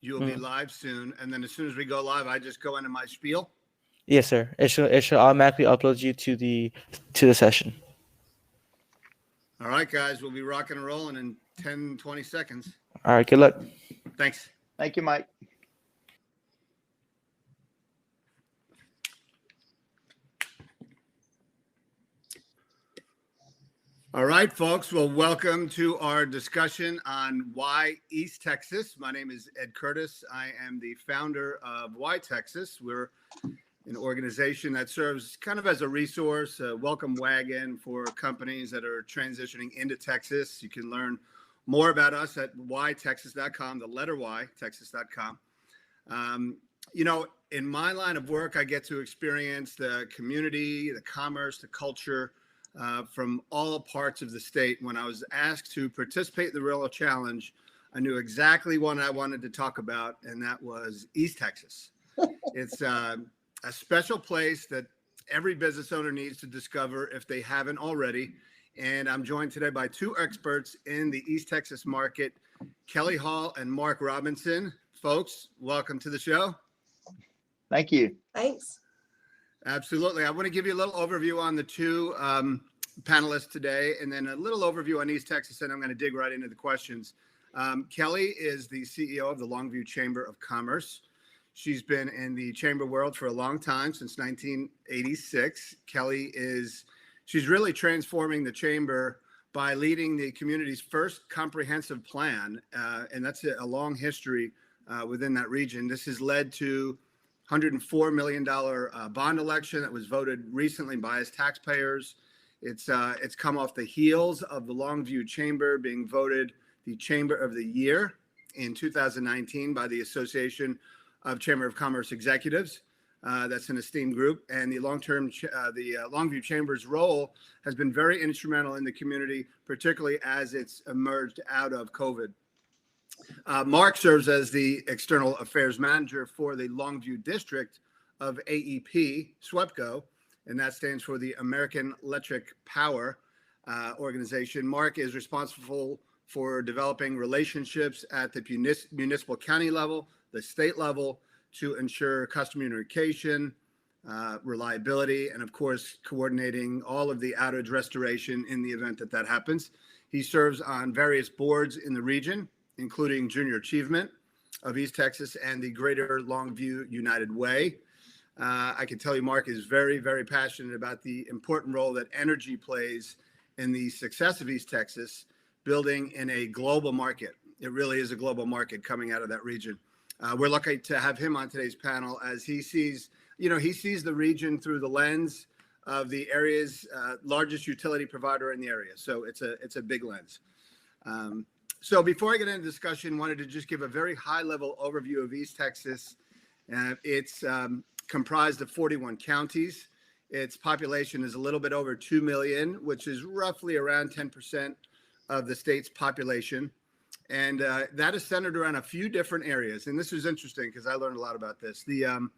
You will be live soon. And then as soon as we go live, I just go into my spiel. Yes, sir. It should automatically upload you to the session. All right, guys, we'll be rocking and rolling in 10, 20 seconds. All right. Good luck. Thanks. Thank you, Mike. All right, folks. Well, welcome to our discussion on Why East Texas. My name is Ed Curtis. I am the founder of Why Texas. We're an organization that serves kind of as a resource, a welcome wagon for companies that are transitioning into Texas. You can learn more about us at whytexas.com, the letter Y, texas.com. In my line of work, I get to experience the community, the commerce, the culture from all parts of the state. When I was asked to participate in the Real Challenge, I knew exactly what I wanted to talk about, and that was East Texas. It's a special place that every business owner needs to discover if they haven't already. And I'm joined today by two experts in the East Texas market, Kelly Hall and Mark Robinson. Folks, welcome to the show. Thank you. Thanks. Absolutely. I want to give you a little overview on the two panelists today, and then a little overview on East Texas, and I'm going to dig right into the questions. Kelly is the CEO of the Longview Chamber of Commerce. She's been in the chamber world for a long time, since 1986. She's really transforming the chamber by leading the community's first comprehensive plan, and that's a long history within that region. This has led to $104 million bond election that was voted recently by us taxpayers. It's come off the heels of the Longview Chamber being voted the Chamber of the Year in 2019 by the Association of Chamber of Commerce Executives. That's an esteemed group, and the Longview Chamber's role has been very instrumental in the community, particularly as it's emerged out of COVID. Mark serves as the External Affairs Manager for the Longview District of AEP, SWEPCO, and that stands for the American Electric Power organization. Mark is responsible for developing relationships at the municipal county level, the state level, to ensure customer communication, reliability, and of course, coordinating all of the outage restoration in the event that happens. He serves on various boards in the region, including Junior Achievement of East Texas and the Greater Longview United Way. I can tell you Mark is very, very passionate about the important role that energy plays in the success of East Texas, building in a global market. It really is a global market coming out of that region. We're lucky to have him on today's panel as he sees the region through the lens of the area's largest utility provider in the area. So it's a big lens. So before I get into discussion, wanted to just give a very high-level overview of East Texas. It's comprised of 41 counties. Its population is a little bit over 2 million, which is roughly around 10% of the state's population. And that is centered around a few different areas. And this is interesting because I learned a lot about this. The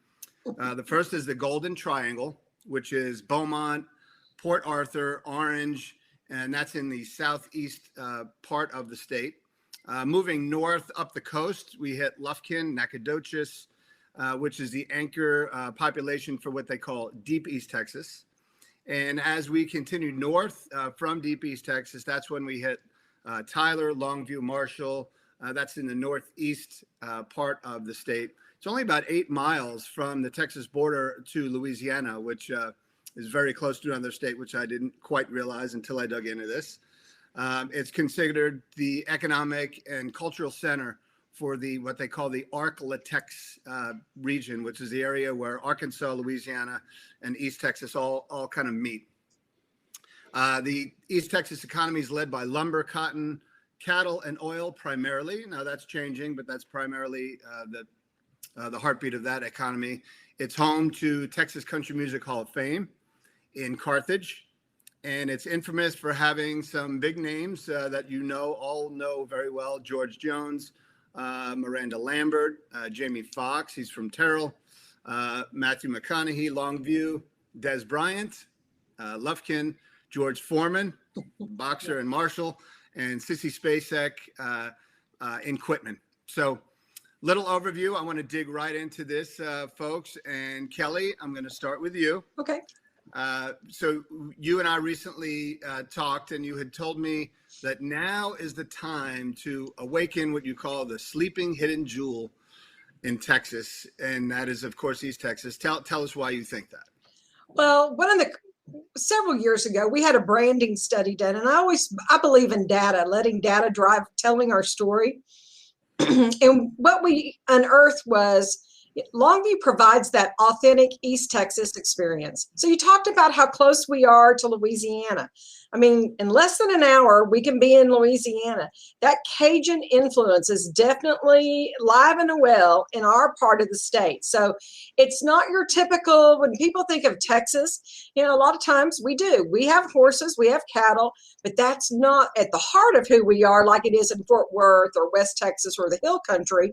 first is the Golden Triangle, which is Beaumont, Port Arthur, Orange, and that's in the southeast part of the state. Moving north up the coast, we hit Lufkin, Nacogdoches, which is the anchor population for what they call Deep East Texas. And as we continue north from Deep East Texas, that's when we hit Tyler, Longview, Marshall. That's in the northeast part of the state. It's only about 8 miles from the Texas border to Louisiana, which is very close to another state, which I didn't quite realize until I dug into this. It's considered the economic and cultural center for what they call the Ark-La-Tex region, which is the area where Arkansas, Louisiana, and East Texas all kind of meet. The East Texas economy is led by lumber, cotton, cattle, and oil primarily. Now that's changing, but that's primarily the heartbeat of that economy. It's home to Texas Country Music Hall of Fame in Carthage, and it's infamous for having some big names that all know very well: George Jones, Miranda Lambert, Jamie Foxx, he's from Terrell, Matthew McConaughey, Longview, Des Bryant, Lufkin, George Foreman, boxer in Marshall, and Sissy Spacek in Quitman. So Little overview. I want to dig right into this, folks. And Kelly, I'm going to start with you. Okay. So you and I recently talked, and you had told me that now is the time to awaken what you call the sleeping hidden jewel in Texas, and that is, of course, East Texas. Tell us why you think that. Well, several years ago, we had a branding study done, and I believe in data, letting data drive telling our story. And what we unearthed was Longview provides that authentic East Texas experience. So you talked about how close we are to Louisiana. I mean, in less than an hour, we can be in Louisiana. That Cajun influence is definitely live and well in our part of the state. So it's not your typical, when people think of Texas, a lot of times we do. We have horses, we have cattle, but that's not at the heart of who we are like it is in Fort Worth or West Texas or the Hill Country.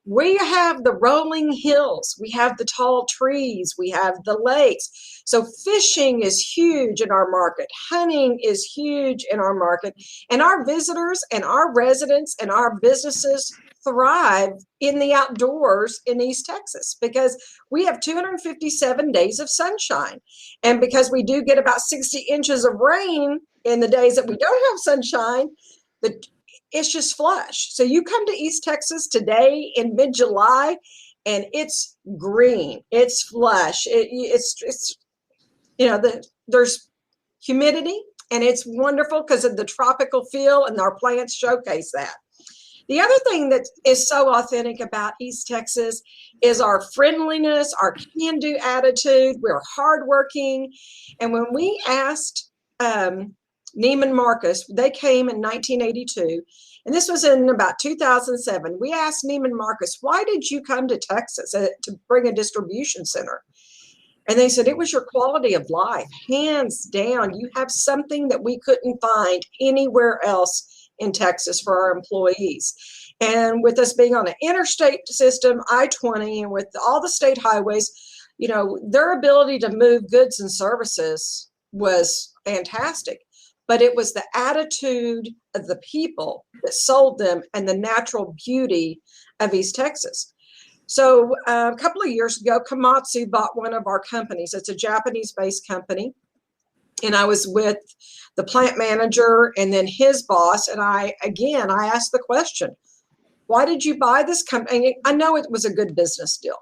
We have the rolling hills, we have the tall trees, we have the lakes. So fishing is huge in our market. Hunting is huge in our market. And our visitors and our residents and our businesses thrive in the outdoors in East Texas because we have 257 days of sunshine. And because we do get about 60 inches of rain in the days that we don't have sunshine, it's just flush. So you come to East Texas today in mid-July and it's green, it's flush. There's humidity and it's wonderful because of the tropical feel, and our plants showcase that. The other thing that is so authentic about East Texas is our friendliness, our can-do attitude. We're hardworking. And when we asked Neiman Marcus, they came in 1982, and this was in about 2007. We asked Neiman Marcus, why did you come to Texas to bring a distribution center? And they said, it was your quality of life, hands down. You have something that we couldn't find anywhere else in Texas for our employees. And with us being on an interstate system, I-20, and with all the state highways, their ability to move goods and services was fantastic. But it was the attitude of the people that sold them and the natural beauty of East Texas. So a couple of years ago, Komatsu bought one of our companies. It's a Japanese-based company. And I was with the plant manager and then his boss. And I asked the question, why did you buy this company? I know it was a good business deal,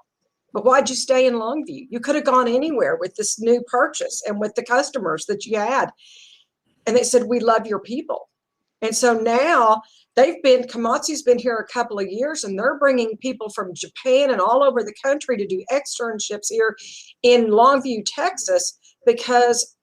but why'd you stay in Longview? You could have gone anywhere with this new purchase and with the customers that you had. And they said, we love your people. And so now Komatsu's been here a couple of years, and they're bringing people from Japan and all over the country to do externships here in Longview, Texas, because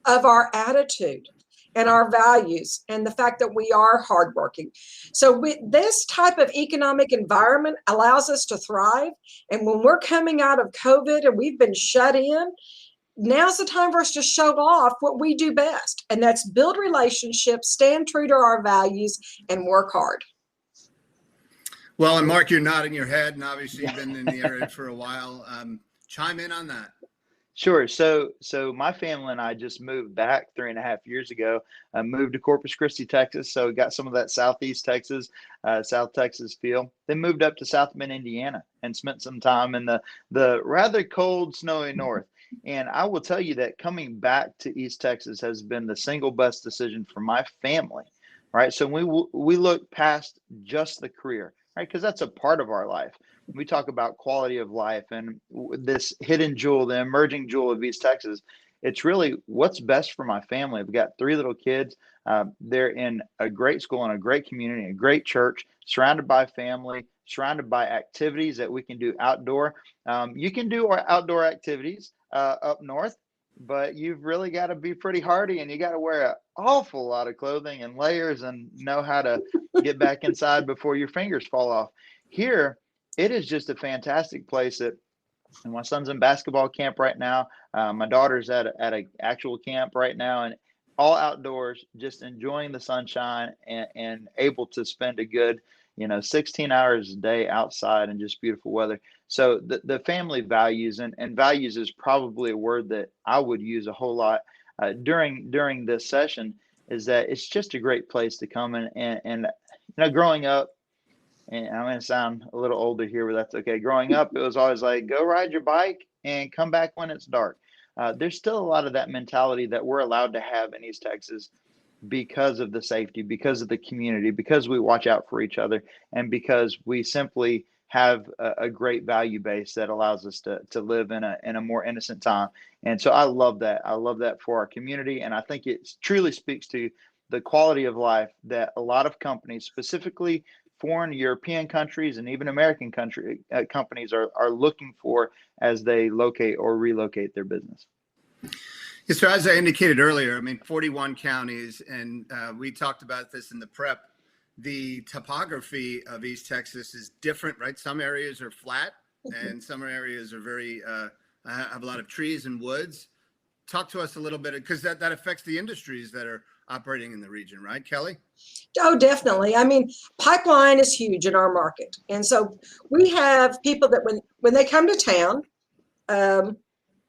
of our attitude and our values and the fact that we are hardworking. So this type of economic environment allows us to thrive. And when we're coming out of COVID and we've been shut in, now's the time for us to show off what we do best. And that's build relationships, stand true to our values, and work hard. Well, and Mark, you're nodding your head, and obviously you've been in the area for a while. Chime in on that. Sure. So my family and I just moved back 3.5 years ago. I moved to Corpus Christi, Texas. So got some of that Southeast Texas, South Texas feel. Then moved up to South Bend, Indiana, and spent some time in the rather cold, snowy north. And I will tell you that coming back to East Texas has been the single best decision for my family, right? So we look past just the career, right? Because that's a part of our life. We talk about quality of life and this hidden jewel, the emerging jewel of East Texas. It's really what's best for my family. I've got 3 little kids. They're in a great school and a great community, a great church, surrounded by family, surrounded by activities that we can do outdoor. You can do our outdoor activities up north, but you've really got to be pretty hardy, and you got to wear an awful lot of clothing and layers and know how to get back inside before your fingers fall off. Here, it is just a fantastic place. And my son's in basketball camp right now. My daughter's at an actual camp right now, and all outdoors, just enjoying the sunshine and able to spend a good 16 hours a day outside in just beautiful weather. So the family values, and values is probably a word that I would use a whole lot during this session, is that it's just a great place to come and growing up, and I'm going to sound a little older here, but that's okay. Growing up, it was always like, go ride your bike and come back when it's dark. There's still a lot of that mentality that we're allowed to have in East Texas because of the safety, because of the community, because we watch out for each other, and because we simply have a great value base that allows us to live in a more innocent time. And so I love that. I love that for our community. And I think it truly speaks to the quality of life that a lot of companies, specifically foreign European countries and even American companies are looking for as they locate or relocate their business. Yeah, so as I indicated earlier, I mean, 41 counties, and we talked about this in the prep. The topography of East Texas is different, right? Some areas are flat, and some areas are very have a lot of trees and woods. Talk to us a little bit, because that affects the industries that are operating in the region, right, Kelly? Oh, definitely. I mean, pipeline is huge in our market. And so we have people that when they come to town,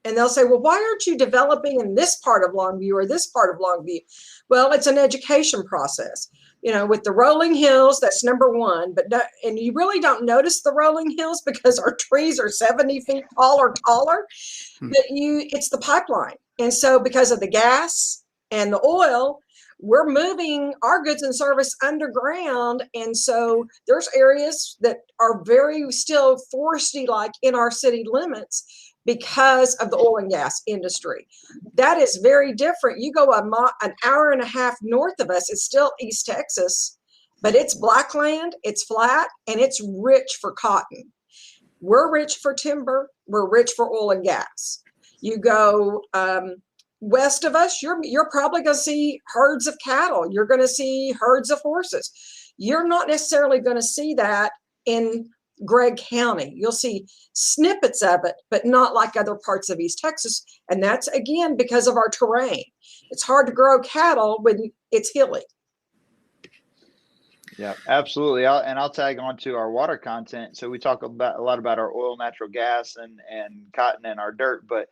and they'll say, well, why aren't you developing in this part of Longview or this part of Longview? Well, it's an education process. You know, with the rolling hills, that's number one. And you really don't notice the rolling hills because our trees are 70 feet tall or taller. But it's the pipeline. And so because of the gas and the oil, we're moving our goods and service underground. And so there's areas that are very still foresty like in our city limits because of the oil and gas industry. That is very different. You go an hour and a half north of us, it's still East Texas, but it's black land, it's flat, and it's rich for cotton. We're rich for timber, we're rich for oil and gas. You go west of us, you're probably going to see herds of cattle. You're going to see herds of horses. You're not necessarily going to see that in Gregg County. You'll see snippets of it, but not like other parts of East Texas. And that's, again, because of our terrain. It's hard to grow cattle when it's hilly. Yeah, absolutely. I'll tag on to our water content. So we talk a lot about our oil, natural gas, and cotton and our dirt, but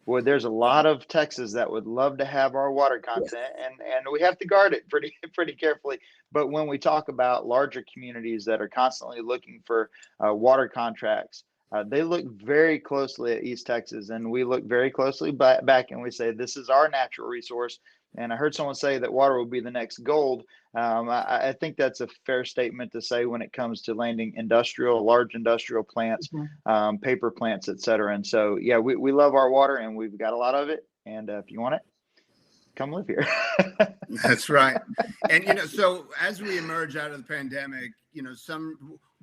well, there's a lot of Texas that would love to have our water content, and we have to guard it pretty carefully. But when we talk about larger communities that are constantly looking for water contracts, they look very closely at East Texas, and we look very closely back and we say, this is our natural resource. And I heard someone say that water will be the next gold. I think that's a fair statement to say when it comes to landing large industrial plants, paper plants, et cetera. And so, yeah, we love our water, and we've got a lot of it. And if you want it, come live here. That's right. And, so as we emerge out of the pandemic,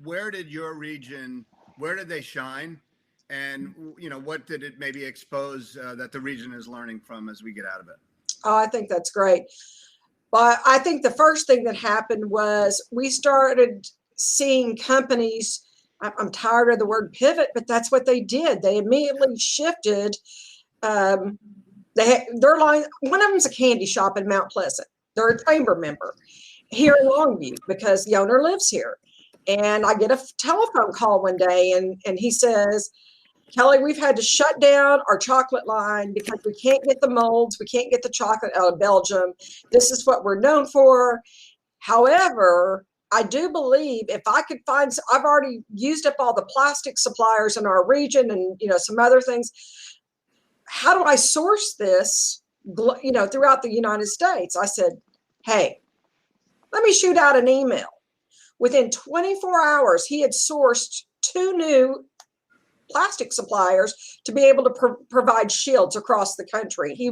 where did your region, where did they shine? And, what did it maybe expose that the region is learning from as we get out of it? Oh, I think that's great. But I think the first thing that happened was we started seeing companies, I'm tired of the word pivot, but that's what they did. They immediately shifted. Their line, one of them's a candy shop in Mount Pleasant. They're a chamber member here in Longview because the owner lives here. And I get a telephone call one day and he says, Kelly, we've had to shut down our chocolate line because we can't get the molds. We can't get the chocolate out of Belgium. This is what we're known for. However, I do believe if I could find, I've already used up all the plastic suppliers in our region and, some other things. How do I source this, throughout the United States? I said, hey, let me shoot out an email. Within 24 hours, he had sourced 2 new plastic suppliers to be able to provide shields across the country. He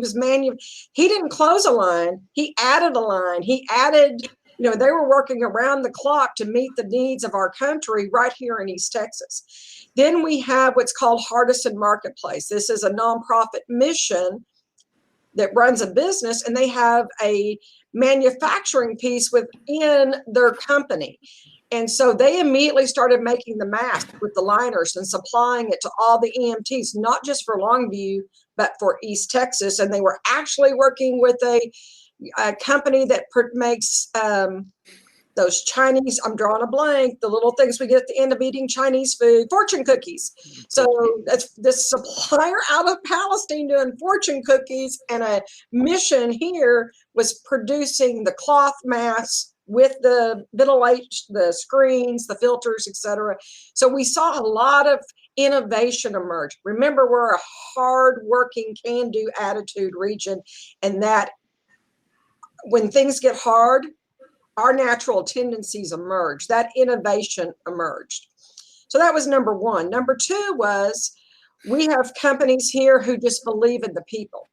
didn't close a line. He added a line. He added, they were working around the clock to meet the needs of our country right here in East Texas. Then we have what's called Hardison Marketplace. This is a nonprofit mission that runs a business, and they have a manufacturing piece within their company. And so they immediately started making the mask with the liners and supplying it to all the EMTs, not just for Longview, but for East Texas. And they were actually working with a company that makes those Chinese, I'm drawing a blank, the little things we get at the end of eating Chinese food, fortune cookies. So that's this supplier out of Palestine doing fortune cookies, and a mission here was producing the cloth masks with the ventilation, the screens, the filters, etc. So we saw a lot of innovation emerge. Remember, we're a hard-working, can-do attitude region, and that when things get hard, our natural tendencies emerge. That innovation emerged. So that was number one. Number two was we have companies here who just believe in the people.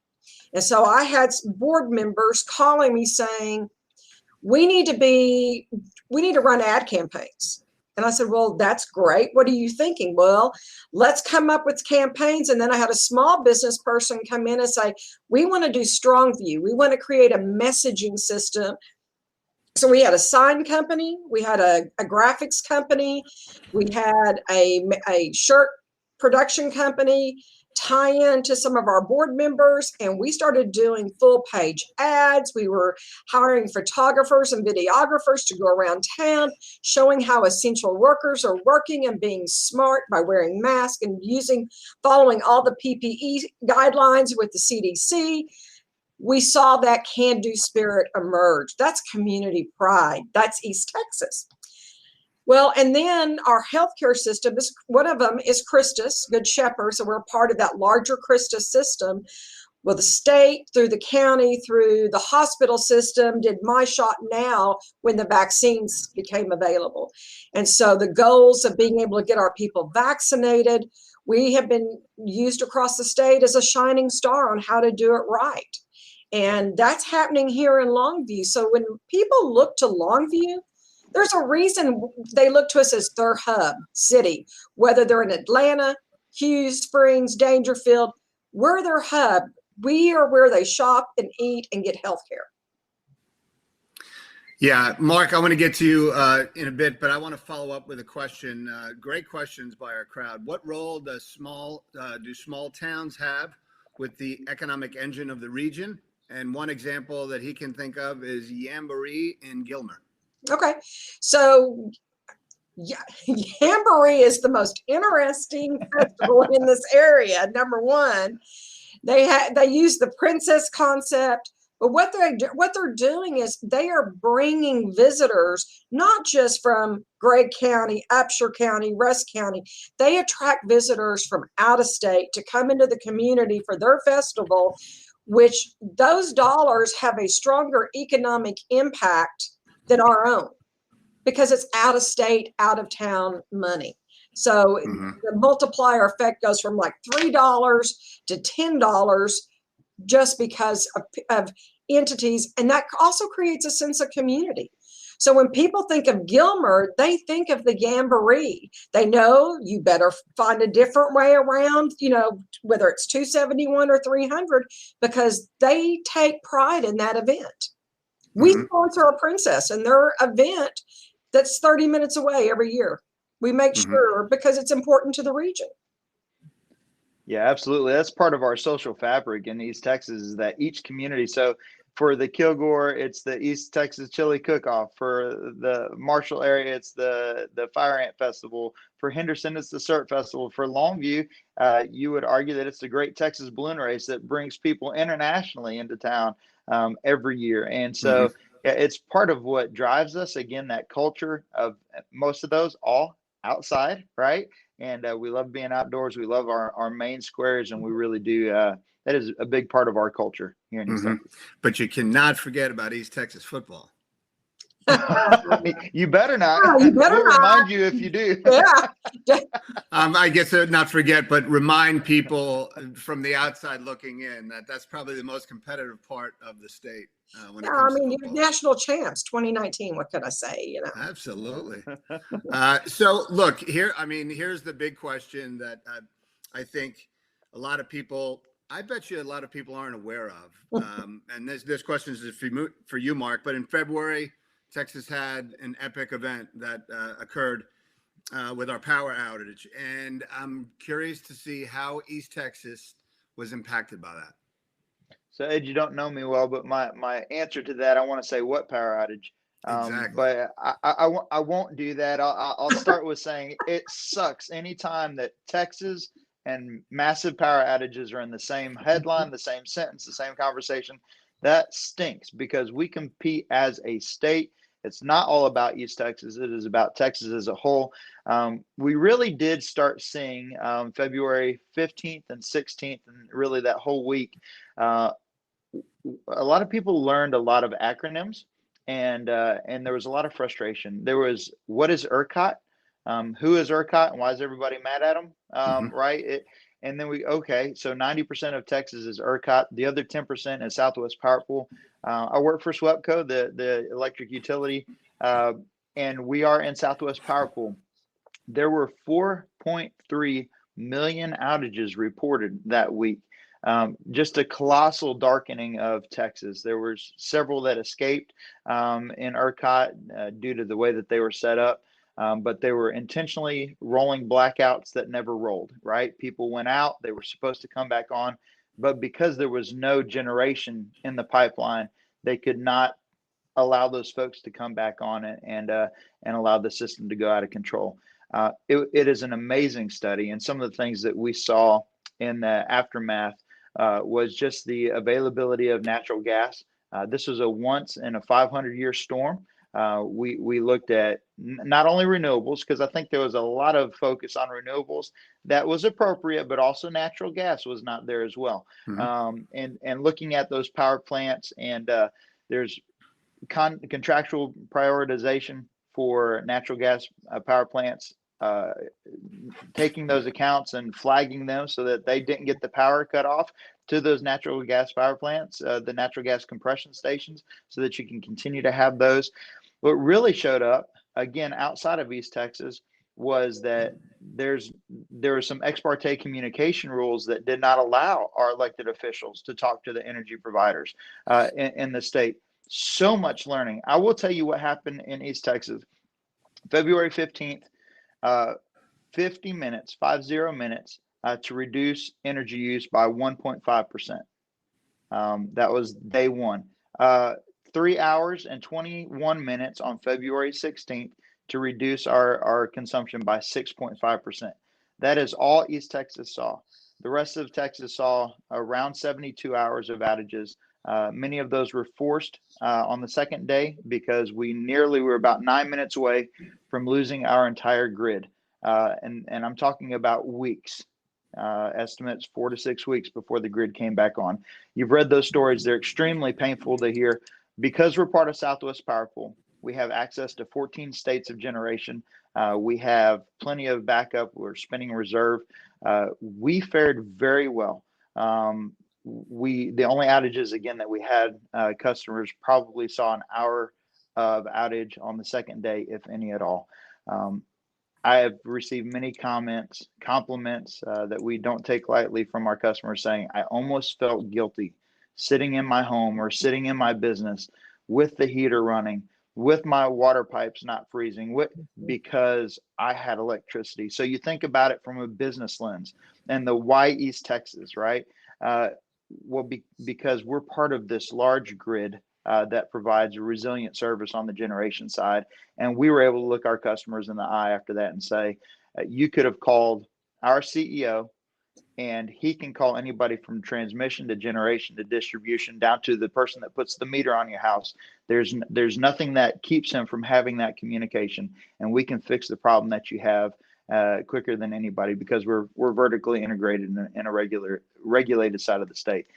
And so I had board members calling me saying, we need to run ad campaigns. And I said, well, that's great. What are you thinking? Well, let's come up with campaigns. And then I had a small business person come in and say, we want to do StrongView. We want to create a messaging system. So we had a sign company, we had a graphics company, we had a shirt production company, tie in to some of our board members, and we started doing full page ads. We were hiring photographers and videographers to go around town, showing how essential workers are working and being smart by wearing masks and following all the PPE guidelines with the CDC. We saw that can-do spirit emerge. That's community pride. That's East Texas. Well, and then our healthcare system, one of them is Christus, Good Shepherd. So we're part of that larger Christus system. Well, the state, through the county, through the hospital system, did My Shot Now when the vaccines became available. And so the goals of being able to get our people vaccinated, we have been used across the state as a shining star on how to do it right. And that's happening here in Longview. So when people look to Longview, there's a reason they look to us as their hub city, whether they're in Atlanta, Hughes Springs, Dangerfield, we're their hub. We are where they shop and eat and get health care. Yeah, Mark, I want to get to you in a bit, but I want to follow up with a question. Great questions by our crowd. What role do small towns have with the economic engine of the region? And one example that he can think of is Jamboree in Gilmer. Okay, so Jamboree is the most interesting festival in this area. Number one, they use the princess concept, but what they're doing is they are bringing visitors not just from Gregg County, Upshur County, Rusk County. They attract visitors from out of state to come into the community for their festival, which those dollars have a stronger economic impact than our own because it's out of state, out of town money. So the multiplier effect goes from like $3 to $10 just because of entities. And that also creates a sense of community. So when people think of Gilmer, they think of the Jamboree. They know you better find a different way around, whether it's 271 or 300, because they take pride in that event. We sponsor a princess and their event that's 30 minutes away every year. We make sure because it's important to the region. Yeah, absolutely. That's part of our social fabric in East Texas is that each community. So for the Kilgore, it's the East Texas Chili Cook-Off. For the Marshall area, it's the Fire Ant Festival. For Henderson, it's the CERT Festival. For Longview, you would argue that it's the Great Texas Balloon Race that brings people internationally into town every year. And so it's part of what drives us. Again, that culture of most of those all outside, right? And we love being outdoors. We love our main squares, and we really do. That is a big part of our culture here in East Texas. But you cannot forget about East Texas football. You better not. No, you better we'll not. remind you if you do. Yeah. I guess not forget, but remind people from the outside looking in that's probably the most competitive part of the state. When it comes to you're football. national champs 2019. What could I say? Absolutely. So look here. Here's the big question that I think a lot of people. I bet you a lot of people aren't aware of. And this question is for you, Mark. But in February, Texas had an epic event that occurred with our power outage. And I'm curious to see how East Texas was impacted by that. So Ed, you don't know me well, but my answer to that, I want to say what power outage. Exactly. But I won't do that. I'll start with saying it sucks anytime that Texas and massive power outages are in the same headline, the same sentence, the same conversation. That stinks because we compete as a state. It's not all about East Texas. It is about Texas as a whole. We really did start seeing February 15th and 16th, and really that whole week, a lot of people learned a lot of acronyms, and there was a lot of frustration. There was, what is ERCOT? Who is ERCOT, and why is everybody mad at them? Right? And then so 90% of Texas is ERCOT. The other 10% is Southwest Power Pool. I work for SWEPCO, the electric utility, and we are in Southwest Power Pool. There were 4.3 million outages reported that week. Just a colossal darkening of Texas. There were several that escaped in ERCOT due to the way that they were set up. But they were intentionally rolling blackouts that never rolled, right? People went out, they were supposed to come back on, but because there was no generation in the pipeline, they could not allow those folks to come back on and allow the system to go out of control. It is an amazing study, and some of the things that we saw in the aftermath was just the availability of natural gas. This was a once in a 500-year storm. We looked at not only renewables, because I think there was a lot of focus on renewables that was appropriate, but also natural gas was not there as well. And looking at those power plants, and there's contractual prioritization for natural gas power plants, taking those accounts and flagging them so that they didn't get the power cut off to those natural gas power plants, the natural gas compression stations, so that you can continue to have those. What really showed up, again, outside of East Texas, was that there were some ex parte communication rules that did not allow our elected officials to talk to the energy providers in the state. So much learning. I will tell you what happened in East Texas. February 15th, 50 minutes to reduce energy use by 1.5%. That was day one. 3 hours and 21 minutes on February 16th to reduce our consumption by 6.5%. That is all East Texas saw. The rest of Texas saw around 72 hours of outages. Many of those were forced on the second day because we were about 9 minutes away from losing our entire grid. And I'm talking about weeks, estimates 4 to 6 weeks before the grid came back on. You've read those stories. They're extremely painful to hear. Because we're part of Southwest Power Pool, we have access to 14 states of generation. We have plenty of backup. We're spinning reserve. We fared very well. The only outages, again, that we had, customers probably saw an hour of outage on the second day, if any at all. I have received many compliments that we don't take lightly from our customers, saying, I almost felt guilty sitting in my home or sitting in my business with the heater running, with my water pipes not freezing, because I had electricity. So you think about it from a business lens, and the why East Texas, right? Because we're part of this large grid that provides a resilient service on the generation side. And we were able to look our customers in the eye after that and say, you could have called our CEO, and he can call anybody from transmission to generation to distribution down to the person that puts the meter on your house. There's nothing that keeps him from having that communication, and we can fix the problem that you have quicker than anybody because we're vertically integrated in a regulated side of the state.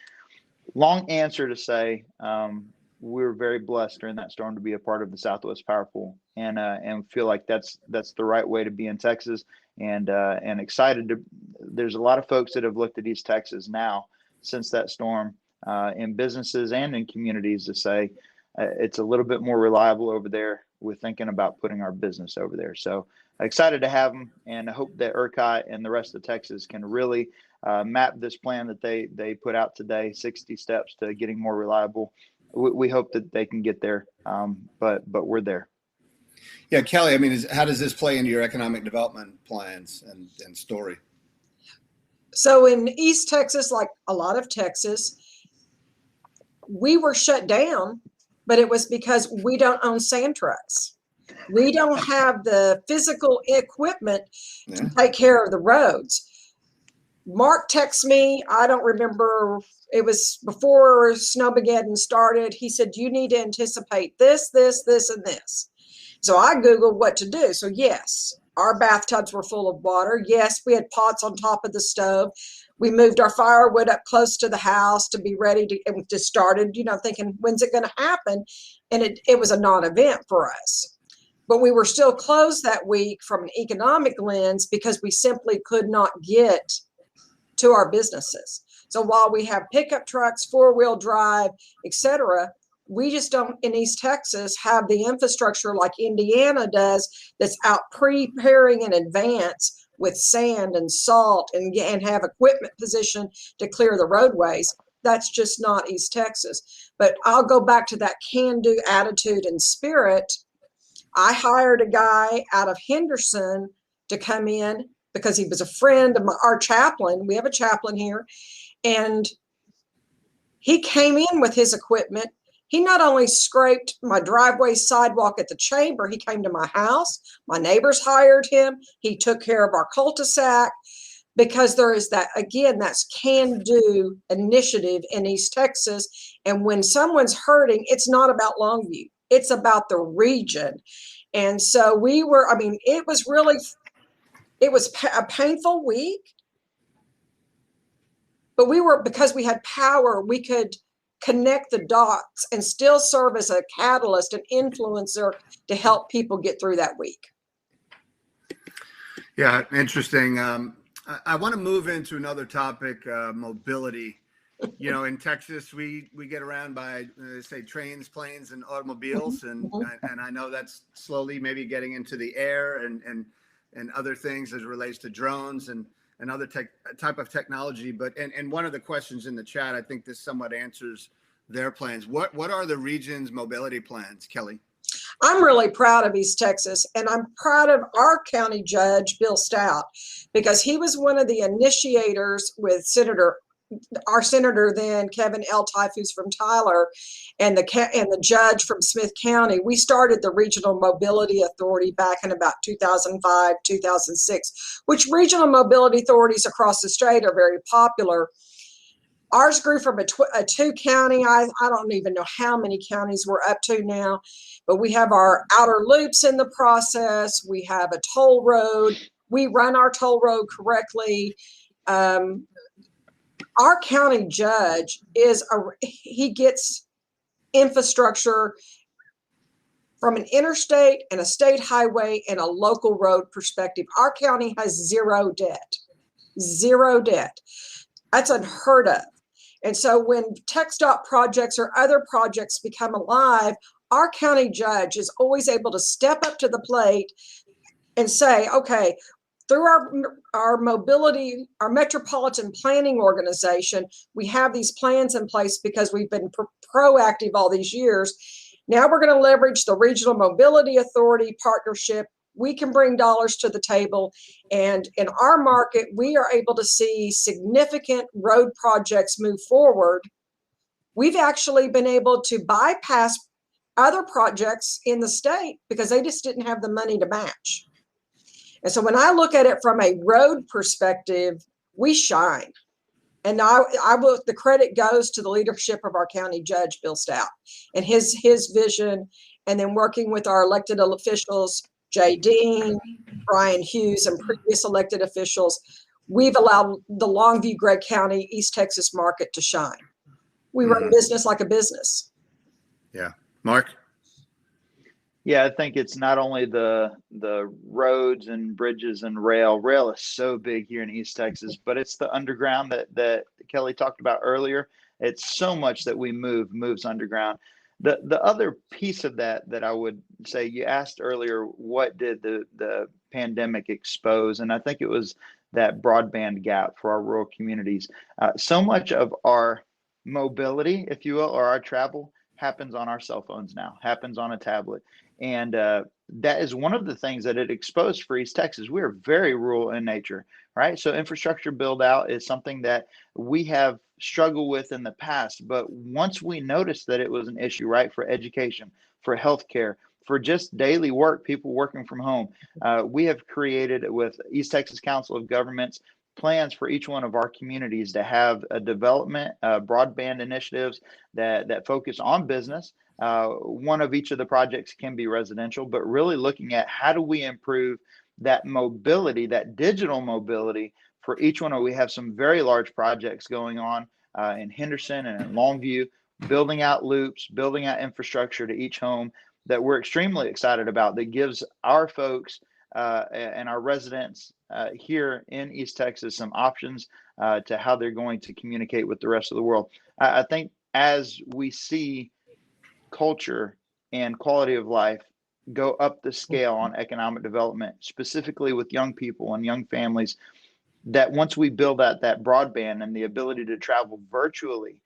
Long answer to say, we're very blessed during that storm to be a part of the Southwest Power Pool, and feel like that's the right way to be in Texas, and excited to. There's a lot of folks that have looked at East Texas now since that storm, in businesses and in communities, to say it's a little bit more reliable over there. We're thinking about putting our business over there. So excited to have them, and I hope that ERCOT and the rest of Texas can really map this plan that they put out today, 60 steps to getting more reliable. We hope that they can get there, but we're there. Yeah, Kelly, I mean, how does this play into your economic development plans and story? So in East Texas, like a lot of Texas, we were shut down, but it was because we don't own sand trucks. We don't have the physical equipment to take care of the roads. Mark texts me. I don't remember. It was before Snowmageddon started. He said, you need to anticipate this, this, this, and this. So I Googled what to do. So yes, our bathtubs were full of water. Yes, we had pots on top of the stove. We moved our firewood up close to the house to be ready to, and just started, thinking, when's it going to happen? And it was a non-event for us. But we were still closed that week from an economic lens because we simply could not get to our businesses. So while we have pickup trucks, four-wheel drive, etc., we just don't in East Texas have the infrastructure like Indiana does that's out preparing in advance with sand and salt and have equipment positioned to clear the roadways. That's just not East Texas. But I'll go back to that can-do attitude and spirit. I hired a guy out of Henderson to come in because he was a friend of our chaplain. We have a chaplain here. And he came in with his equipment. He not only scraped my driveway sidewalk at the chamber, he came to my house. My neighbors hired him. He took care of our cul-de-sac because there is that, again, that's can-do initiative in East Texas. And when someone's hurting, it's not about Longview. It's about the region. And so it was a painful week, but because we had power, we could connect the dots and still serve as a catalyst and influencer to help people get through that week. Yeah, interesting. I want to move into another topic, mobility. In Texas, we get around by, say, trains, planes, and automobiles, and I know that's slowly maybe getting into the air and other things as it relates to drones and other type of technology. But and one of the questions in the chat, I think this somewhat answers their plans. What are the region's mobility plans, Kelly? I'm really proud of East Texas, and I'm proud of our county judge, Bill Stout, because he was one of the initiators with our senator then, Kevin Eltife, who's from Tyler, and the judge from Smith County. We started the Regional Mobility Authority back in about 2005, 2006, which regional mobility authorities across the state are very popular. Ours grew from a two-county. I don't even know how many counties we're up to now, but we have our outer loops in the process. We have a toll road. We run our toll road correctly. Our county judge he gets infrastructure from an interstate and a state highway and a local road perspective. Our county has zero debt. That's unheard of. And so when TxDOT projects or other projects become alive, our county judge is always able to step up to the plate and say, okay, through our mobility, our metropolitan planning organization, we have these plans in place because we've been proactive all these years. Now we're going to leverage the Regional Mobility Authority partnership. We can bring dollars to the table. And in our market, we are able to see significant road projects move forward. We've actually been able to bypass other projects in the state because they just didn't have the money to match. And so when I look at it from a road perspective, we shine. And the credit goes to the leadership of our county judge, Bill Stout, and his vision, and then working with our elected officials, Jay Dean, Brian Hughes, and previous elected officials, we've allowed the Longview, Gregg County, East Texas market to shine. We run business like a business. Yeah. Mark? Yeah, I think it's not only the roads and bridges and rail. Rail is so big here in East Texas, but it's the underground that Kelly talked about earlier. It's so much that we moves underground. The other piece of that I would say, you asked earlier, what did the pandemic expose? And I think it was that broadband gap for our rural communities. So much of our mobility, if you will, or our travel happens on our cell phones now, happens on a tablet. And that is one of the things that it exposed for East Texas. We are very rural in nature, right? So infrastructure build out is something that we have struggled with in the past. But once we noticed that it was an issue, right, for education, for healthcare, for just daily work, people working from home, we have created with East Texas Council of Governments plans for each one of our communities to have a development, broadband initiatives that focus on business. One of each of the projects can be residential, but really looking at how do we improve that mobility, that digital mobility for each one. We have some very large projects going on in Henderson and in Longview, building out loops, building out infrastructure to each home that we're extremely excited about, that gives our folks and our residents here in East Texas some options to how they're going to communicate with the rest of the world. I think as we see culture and quality of life go up the scale on economic development, specifically with young people and young families, that once we build out that broadband and the ability to travel virtually,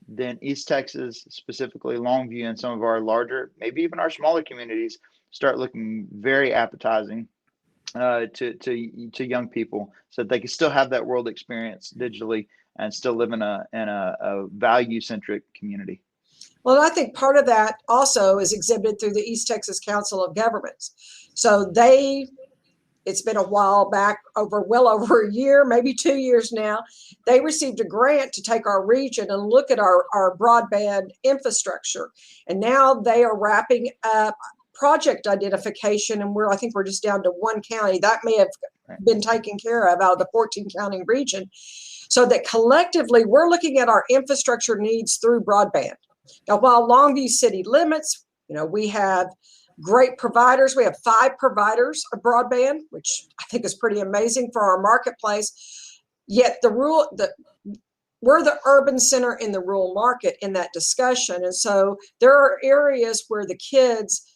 then East Texas, specifically Longview and some of our larger, maybe even our smaller communities, start looking very appetizing to young people, so that they can still have that world experience digitally and still live in a value-centric community. Well, I think part of that also is exhibited through the East Texas Council of Governments. So it's been a while back, well over a year, maybe 2 years now, they received a grant to take our region and look at our broadband infrastructure. And now they are wrapping up project identification, and I think we're just down to one county. That may have been taken care of out of the 14 county region. So that collectively we're looking at our infrastructure needs through broadband. Now, while Longview city limits, we have great providers. We have 5 providers of broadband, which I think is pretty amazing for our marketplace. Yet we're the urban center in the rural market in that discussion. And so there are areas where the kids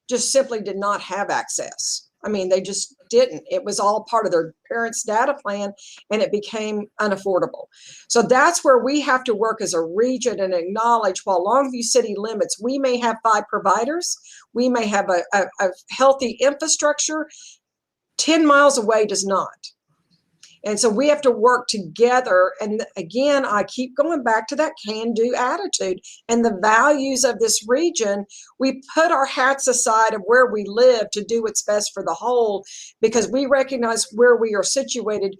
just simply did not have access. I mean, they just didn't. It was all part of their parents' data plan, and it became unaffordable. So that's where we have to work as a region and acknowledge, while Longview city limits, we may have 5 providers, we may have a healthy infrastructure, 10 miles away does not. And so we have to work together. And again, I keep going back to that can-do attitude and the values of this region. We put our hats aside of where we live to do what's best for the whole, because we recognize where we are situated.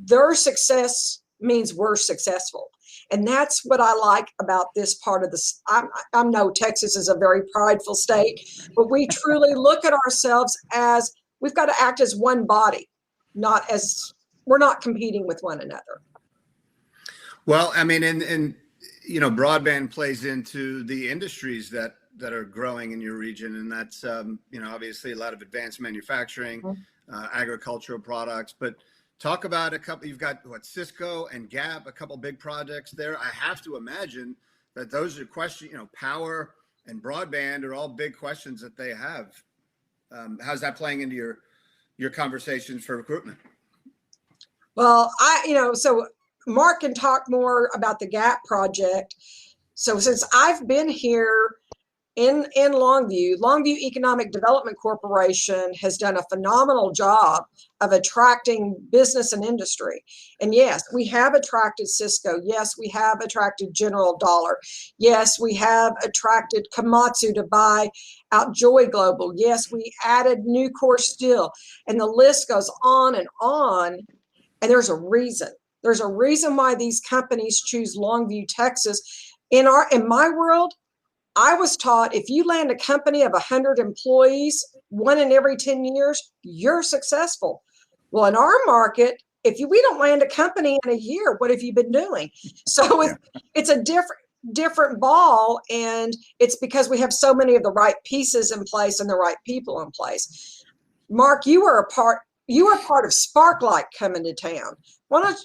Their success means we're successful. And that's what I like about this part of this. I know Texas is a very prideful state, but we truly look at ourselves as we've got to act as one body, we're not competing with one another. Well, I mean, and broadband plays into the industries that are growing in your region, and that's obviously a lot of advanced manufacturing, agricultural products. But talk about a couple. You've got Cisco and Gap, a couple big projects there. I have to imagine that those are questions. Power and broadband are all big questions that they have. How's that playing into your conversations for recruitment? Well, so Mark can talk more about the GAP project. So since I've been here in Longview Economic Development Corporation has done a phenomenal job of attracting business and industry. And yes, we have attracted Cisco. Yes, we have attracted General Dollar. Yes, we have attracted Komatsu to buy out Joy Global. Yes, we added Nucor Steel, and the list goes on and on. And there's a reason. There's a reason why these companies choose Longview, Texas. In my world, I was taught if you land a company of 100 employees, 1 in every 10 years, you're successful. Well, in our market, we don't land a company in a year, what have you been doing? So it's a different ball, and it's because we have so many of the right pieces in place and the right people in place. Mark, you were part of Sparklight coming to town. Right.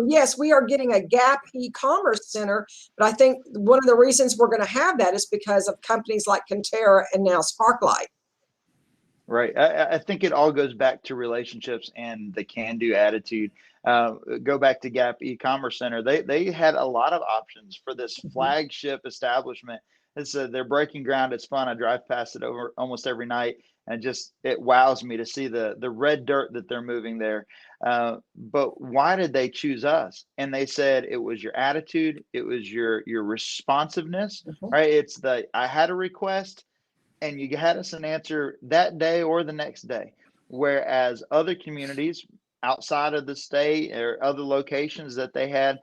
Yes, we are getting a Gap e-commerce center, but I think one of the reasons we're going to have that is because of companies like Conterra and now Sparklight. Right. I think it all goes back to relationships and the can-do attitude. Go back to Gap e-commerce center. They had a lot of options for this flagship establishment. They're breaking ground. It's fun. I drive past it over almost every night. And it wows me to see the red dirt that they're moving there. But why did they choose us? And they said it was your attitude, it was your responsiveness, right? I had a request and you had us an answer that day or the next day. Whereas other communities, outside of the state or other locations that they had,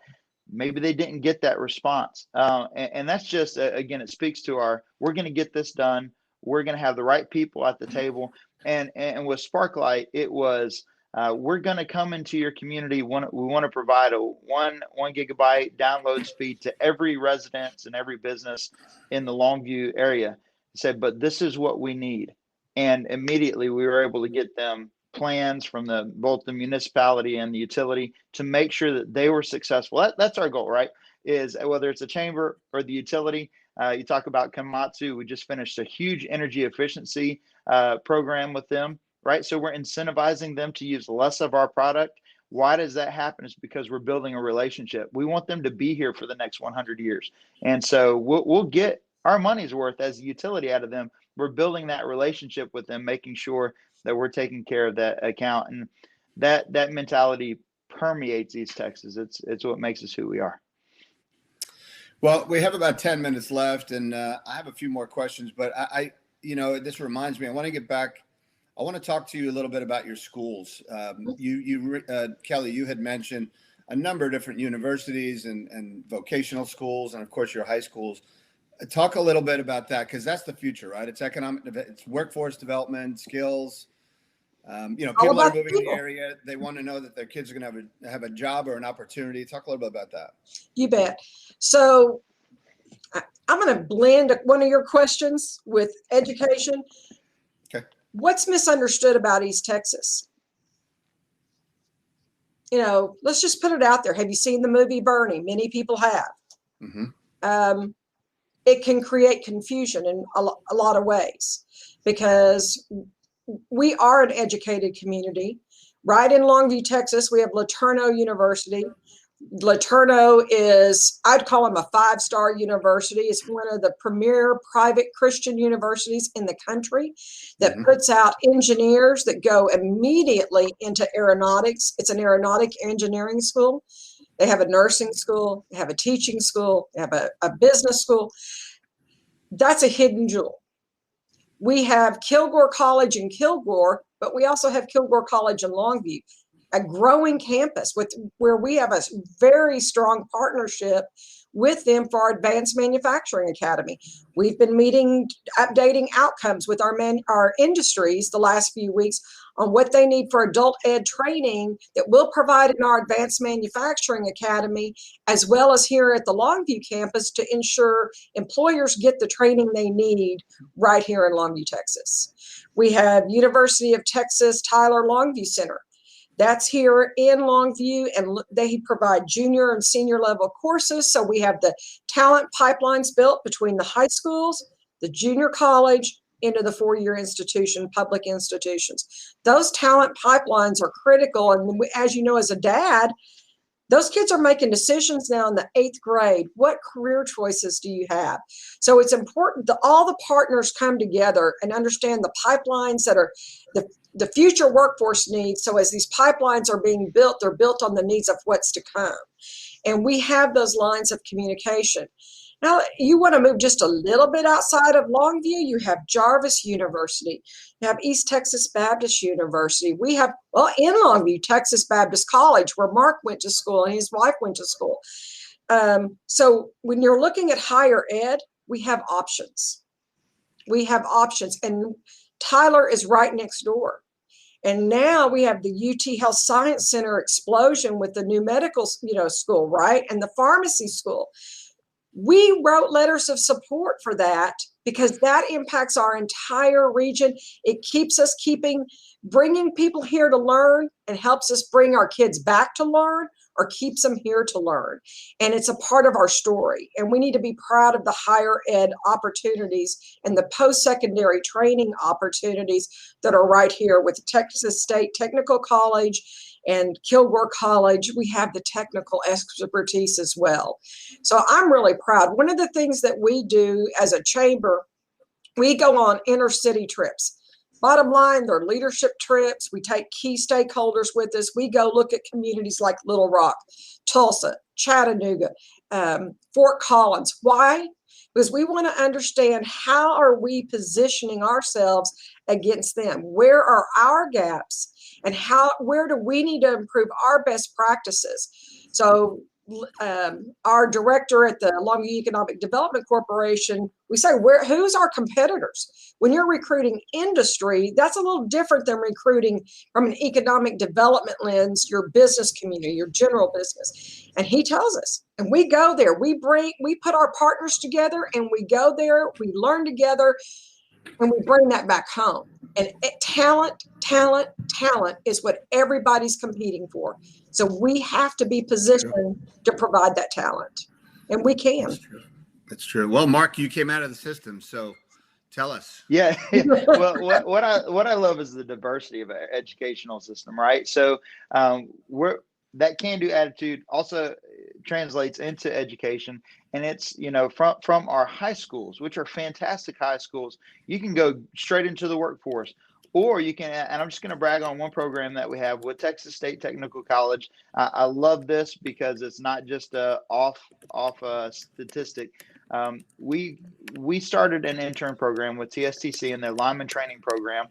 maybe they didn't get that response. And that's just, again, it speaks to we're going to get this done. We're going to have the right people at the table. And with Sparklight, it was, we're going to come into your community. We want to provide a one gigabyte download speed to every residence and every business in the Longview area. Said, but this is what we need. And immediately we were able to get them plans from both the municipality and the utility to make sure that they were successful. That's our goal, right? Is whether it's a chamber or the utility. You talk about Komatsu. We just finished a huge energy efficiency program with them, right? So we're incentivizing them to use less of our product. Why does that happen? It's because we're building a relationship. We want them to be here for the next 100 years. And so we'll get our money's worth as a utility out of them. We're building that relationship with them, making sure that we're taking care of that account. And that mentality permeates East Texas. It's what makes us who we are. Well, we have about 10 minutes left, and I have a few more questions, but I this reminds me, I want to get back. I want to talk to you a little bit about your schools. Kelly, you had mentioned a number of different universities and vocational schools, and of course your high schools. Talk a little bit about that, because that's the future, right? It's it's workforce development, skills. People that are moving in the area, they want to know that their kids are going to have a job or an opportunity. Talk a little bit about that. You bet. So I'm going to blend one of your questions with education. Okay. What's misunderstood about East Texas? Let's just put it out there. Have you seen the movie Bernie? Many people have. Mm-hmm. It can create confusion in a lot of ways, because we are an educated community. Right in Longview, Texas, we have LeTourneau University. LeTourneau is, I'd call them a 5-star university. It's one of the premier private Christian universities in the country that puts out engineers that go immediately into aeronautics. It's an aeronautic engineering school. They have a nursing school, they have a teaching school, they have a business school. That's a hidden jewel. We have Kilgore College in Kilgore, but we also have Kilgore College in Longview, a growing campus where we have a very strong partnership with them for our Advanced Manufacturing Academy. We've been updating outcomes with our industries the last few weeks on what they need for adult ed training that we'll provide in our Advanced Manufacturing Academy, as well as here at the Longview campus, to ensure employers get the training they need right here in Longview, Texas. We have University of Texas Tyler Longview Center. That's here in Longview, and they provide junior and senior level courses. So we have the talent pipelines built between the high schools, the junior college, into the 4-year institution, public institutions. Those talent pipelines are critical. And as you know, as a dad, those kids are making decisions now in the 8th grade. What career choices do you have? So it's important that all the partners come together and understand the pipelines that are the future workforce needs. So as these pipelines are being built, they're built on the needs of what's to come. And we have those lines of communication. Now, you want to move just a little bit outside of Longview, you have Jarvis University. You have East Texas Baptist University. We have, in Longview, Texas Baptist College, where Mark went to school and his wife went to school. So when you're looking at higher ed, we have options. We have options. And Tyler is right next door. And now we have the UT Health Science Center explosion with the new medical, school, right? And the pharmacy school. We wrote letters of support for that because that impacts our entire region. It keeps us bringing people here to learn, and helps us bring our kids back to learn, or keeps them here to learn. And it's a part of our story. And we need to be proud of the higher ed opportunities and the post-secondary training opportunities that are right here with Texas State Technical College and Kilgore College. We have the technical expertise as well. So I'm really proud. One of the things that we do as a chamber, we go on inner-city trips. Bottom line, they're leadership trips. We take key stakeholders with us. We go look at communities like Little Rock, Tulsa, Chattanooga, Fort Collins. Why? Because we want to understand, how are we positioning ourselves against them? Where are our gaps? and where do we need to improve our best practices. So our director at the Longview Economic Development Corporation, we say, who's our competitors? When you're recruiting industry, that's a little different than recruiting from an economic development lens, your business community, your general business. And he tells us, and we go there, we put our partners together, and we go there, we learn together, and we bring that back home. And talent is what everybody's competing for. So we have to be positioned to provide that talent, and we can. That's true. Well, Mark, you came out of the system, so tell us. Yeah. Well, what I love is the diversity of our educational system, right? So that can-do attitude also translates into education, and it's, you know, from our high schools, which are fantastic high schools. You can go straight into the workforce, or you can, and I'm just going to brag on one program that we have with Texas State Technical College. I love this because it's not just a off statistic. We started an intern program with TSTC and their lineman training program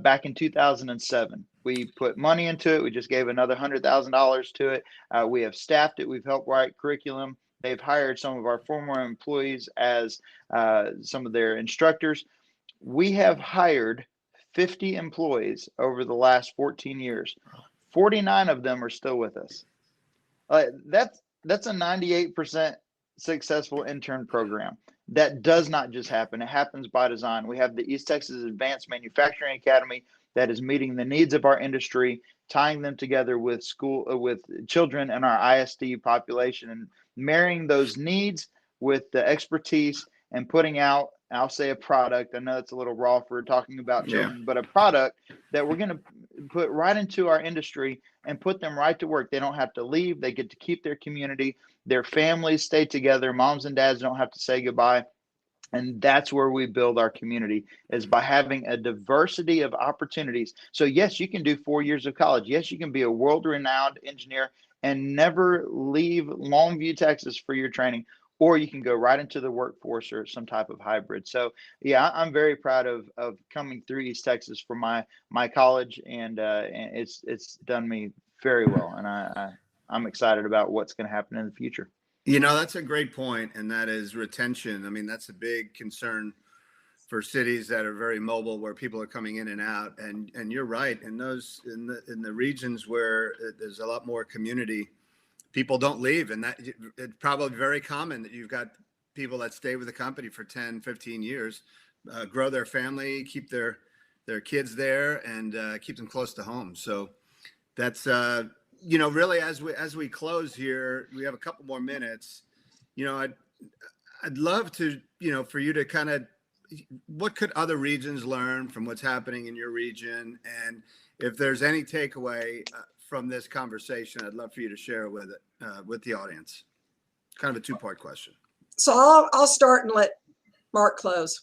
back in 2007. We put money into it. We just gave another $100,000 to it. We have staffed it. We've helped write curriculum. They've hired some of our former employees as some of their instructors. We have hired 50 employees over the last 14 years. 49 of them are still with us. That's a 98% successful intern program. That does not just happen. It happens by design. We have the East Texas Advanced Manufacturing Academy that is meeting the needs of our industry, tying them together with children in our ISD population, and marrying those needs with the expertise and putting out, I'll say, a product. I know it's a little raw for talking about children, but a product that we're going to put right into our industry and put them right to work. They don't have to leave. They get to keep their community. Their families stay together. Moms and dads don't have to say goodbye. And that's where we build our community, is by having a diversity of opportunities. So yes, you can do 4 years of college. Yes, you can be a world-renowned engineer and never leave Longview, Texas for your training, or you can go right into the workforce or some type of hybrid. So yeah, I'm very proud of coming through East Texas for my college, and it's done me very well. And I'm excited about what's going to happen in the future. You know, that's a great point, and that is retention. I mean, that's a big concern for cities that are very mobile, where people are coming in and out. And you're right, in the regions where there's a lot more community, people don't leave, and that it's probably very common that you've got people that stay with the company for 10, 15 years, grow their family, keep their kids there, and keep them close to home. So that's you know, really, as we close here, we have a couple more minutes. You know, I'd love to, you know, for you to kind of, what could other regions learn from what's happening in your region? And if there's any takeaway from this conversation, I'd love for you to share with the audience. Kind of a two-part question. So I'll start and let Mark close.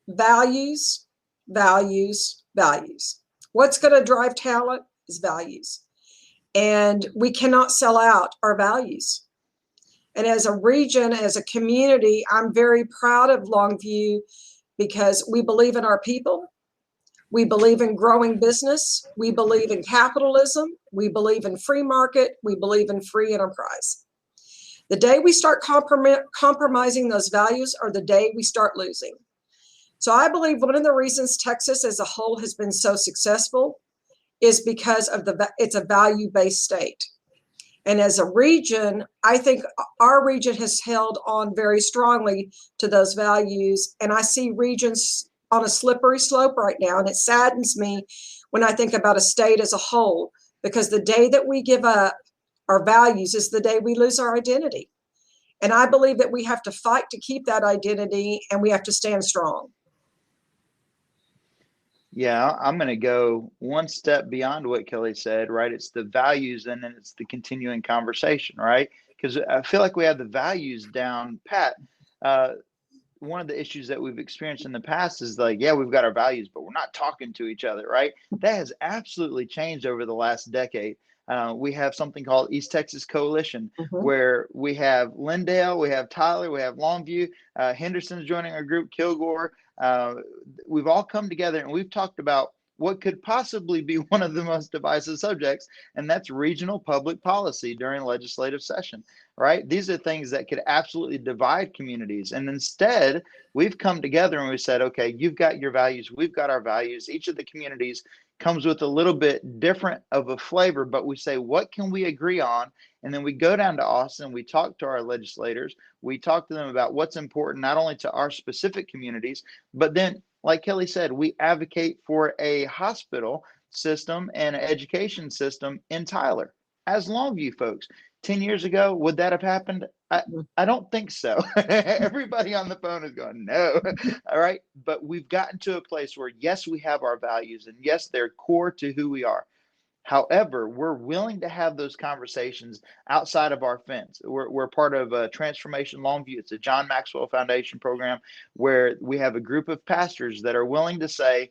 Values, values, values. What's going to drive talent is values. And we cannot sell out our values. And as a region, as a community, I'm very proud of Longview because we believe in our people. We believe in growing business. We believe in capitalism. We believe in free market. We believe in free enterprise. The day we start compromising those values are the day we start losing. So I believe one of the reasons Texas as a whole has been so successful is because of it's a value-based state. And as a region, I think our region has held on very strongly to those values. And I see regions on a slippery slope right now. And it saddens me when I think about a state as a whole, because the day that we give up our values is the day we lose our identity. And I believe that we have to fight to keep that identity, and we have to stand strong. Yeah, I'm going to go one step beyond what Kelly said, right? It's the values, and then it's the continuing conversation, right? Because I feel like we have the values down pat. One of the issues that we've experienced in the past is like, yeah, we've got our values, but we're not talking to each other, right? That has absolutely changed over the last decade. We have something called East Texas Coalition, where we have Lindale, we have Tyler, we have Longview, Henderson's joining our group, Kilgore. We've all come together and we've talked about what could possibly be one of the most divisive subjects, and that's regional public policy during legislative session, right? These are things that could absolutely divide communities. And instead, we've come together and we said, okay, you've got your values, we've got our values. Each of the communities comes with a little bit different of a flavor, but we say, what can we agree on? And then we go down to Austin, we talk to our legislators, we talk to them about what's important, not only to our specific communities, but then, like Kelly said, we advocate for a hospital system and an education system in Tyler as Longview folks. 10 years ago, would that have happened? I don't think so. Everybody on the phone is going, no. All right. But we've gotten to a place where, yes, we have our values, and yes, they're core to who we are. However, we're willing to have those conversations outside of our fence. We're part of Transformation Longview. It's a John Maxwell Foundation program where we have a group of pastors that are willing to say,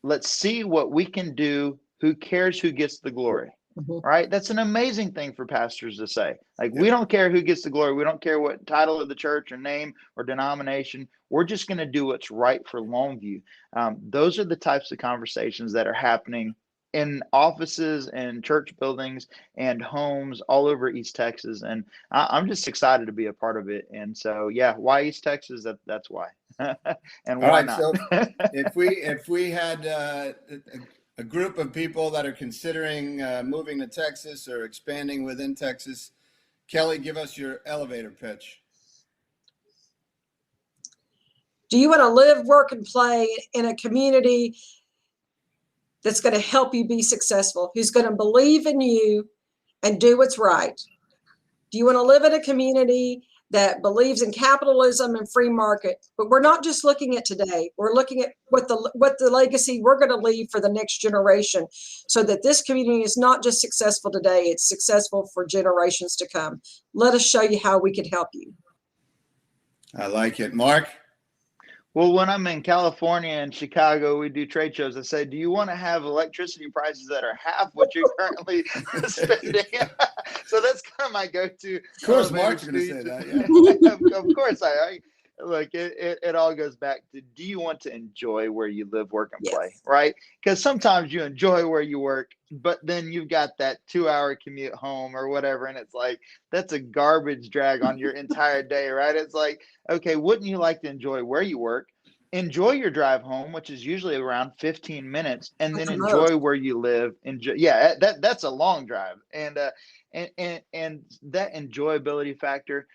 let's see what we can do. Who cares who gets the glory? Right? That's an amazing thing for pastors to say. Like, we don't care who gets the glory. We don't care what title of the church or name or denomination. We're just going to do what's right for Longview. Those are the types of conversations that are happening in offices and church buildings and homes all over East Texas. And I'm just excited to be a part of it. And so, yeah, why East Texas? That's why. And why not? So if we had a group of people that are considering moving to Texas or expanding within Texas, Kelly, give us your elevator pitch. Do you want to live, work, and play in a community that's going to help you be successful, who's going to believe in you and do what's right? Do you want to live in a community that believes in capitalism and free market? But we're not just looking at today. We're looking at what the legacy we're going to leave for the next generation, so that this community is not just successful today, it's successful for generations to come. Let us show you how we can help you. I like it. Mark? Well, when I'm in California and Chicago, we do trade shows. I say, do you want to have electricity prices that are half what you're currently spending? So that's kind of my go-to. Of course, Mark's going to say that. Yeah. Of course, I look. It all goes back to, do you want to enjoy where you live, work, and play, right? Because sometimes you enjoy where you work, but then you've got that 2-hour commute home or whatever, and it's like, that's a garbage drag on your entire day, right? It's like, okay, wouldn't you like to enjoy where you work, enjoy your drive home, which is usually around 15 minutes, and then enjoy where you live? Enjoy, yeah, that's a long drive, and that enjoyability factor,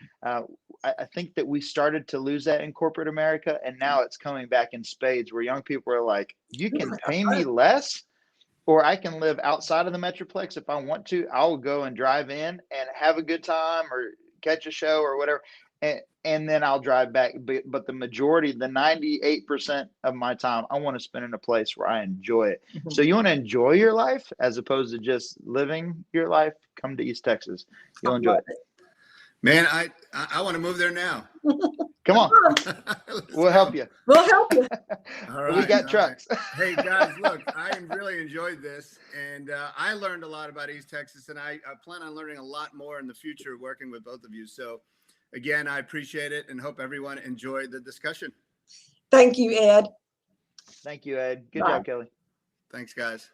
I think that we started to lose that in corporate America, and now it's coming back in spades, where young people are like, you can pay me less, or I can live outside of the Metroplex if I want to. I'll go and drive in and have a good time or catch a show or whatever, and then I'll drive back. But the majority, the 98% of my time, I want to spend in a place where I enjoy it. So you want to enjoy your life as opposed to just living your life? Come to East Texas. You'll enjoy it. Man, I want to move there now. Come on. We'll help you. We'll help you. All right, we got trucks. Right. Hey, guys, look, I really enjoyed this, and I learned a lot about East Texas, and I plan on learning a lot more in the future working with both of you. So, again, I appreciate it and hope everyone enjoyed the discussion. Thank you, Ed. Thank you, Ed. Good job, Kelly. Thanks, guys.